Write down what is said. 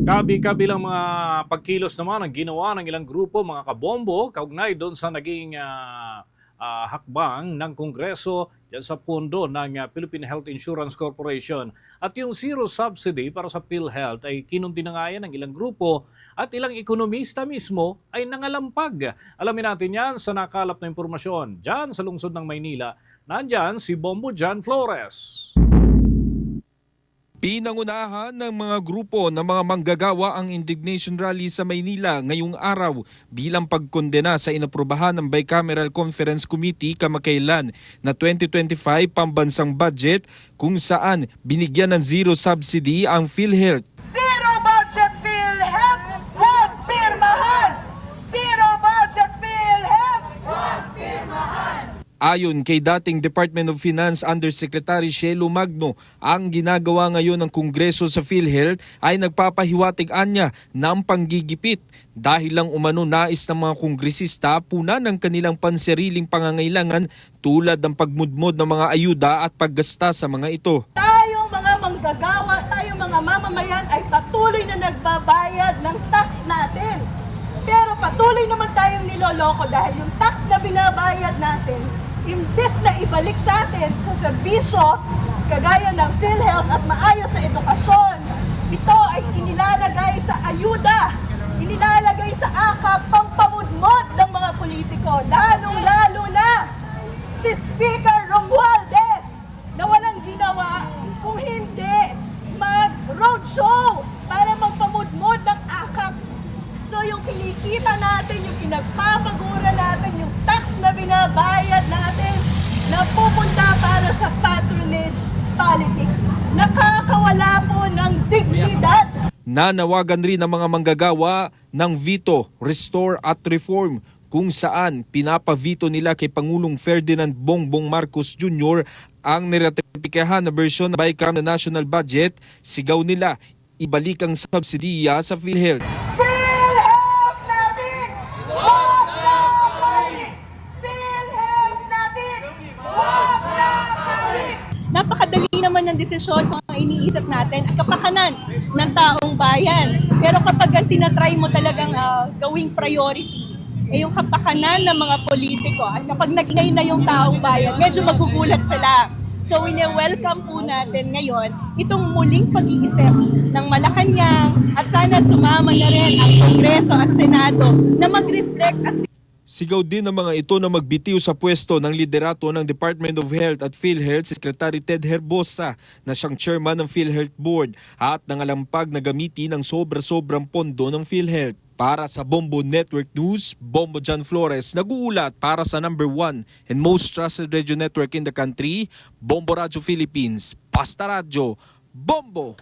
Kabilang mga pagkilos naman ang ginawa ng ilang grupo, mga kabombo, kaugnay doon sa naging hakbang ng Kongreso yan sa pondo ng Philippine Health Insurance Corporation. At yung zero subsidy para sa PhilHealth ay kinundinangayan ng ilang grupo at ilang ekonomista mismo ay nangalampag. Alamin natin yan sa nakalap na impormasyon. Diyan sa lungsod ng Maynila, nandyan si Bombo John Flores. Pinangunahan ng mga grupo ng mga manggagawa ang indignation rally sa Maynila ngayong araw bilang pagkondena sa inaprubahan ng Bicameral Conference Committee kamakailan na 2025 pambansang budget kung saan binigyan ng zero subsidy ang PhilHealth. Zero budget PhilHealth, huwag pirmahan! Zero budget PhilHealth, huwag pirmahan! Ayon kay dating Department of Finance Undersecretary Shelo Magno, ang ginagawa ngayon ng Kongreso sa PhilHealth ay nagpapahiwatig-anya ng panggigipit dahil lang umano nais ng mga kongresista punan ng kanilang pansariling pangangailangan tulad ng pagmudmod ng mga ayuda at paggasta sa mga ito. Tayong mga manggagawa, tayong mga mamamayan ay patuloy na nagbabayad ng tax natin. Pero patuloy naman tayong niloloko dahil yung tax na binabayad natin, imbes na ibalik sa atin sa serbisyo kagaya ng PhilHealth at maayos na edukasyon, ito ay inilalagay sa ayuda, inilalagay sa akap pampamudmod ng mga politiko, lalong-lalo na si Speaker Romualdez na walang ginawa kung hindi mag-roadshow para magpamudmod ng akap. So yung kinikita natin, yung pinagpapagura natin, yung tax na binabayad natin na pupunta para sa patronage politics, nakakawala po ng dignidad. Nanawagan rin ang mga manggagawa ng veto, restore at reform kung saan pinapavito nila kay Pangulong Ferdinand Bongbong Marcos Jr. ang niratipikahan na bersyon ng BICAM na national budget. Sigaw nila, ibalik ang subsidiya sa PhilHealth. Napakadali naman ng desisyon kung ang iniisip natin ay kapakanan ng taong bayan. Pero kapag ang tinatry mo talagang gawing priority, yung kapakanan ng mga politiko at kapag nag-ingay na yung taong bayan, medyo magugulat sila. So welcome po natin ngayon itong muling pag-iisip ng Malacanang at sana sumama na rin ang Kongreso at Senado na mag-reflect at Sigaw din ng mga ito na magbitiw sa pwesto ng liderato ng Department of Health at PhilHealth si Secretary Ted Herbosa na siyang chairman ng PhilHealth Board at nangalampag na gamitin ang sobra-sobrang pondo ng PhilHealth. Para sa Bombo Network News, Bombo John Flores nag-uulat para sa #1 and most trusted radio network in the country, Bombo Radio Philippines. Basta Radio, Bombo!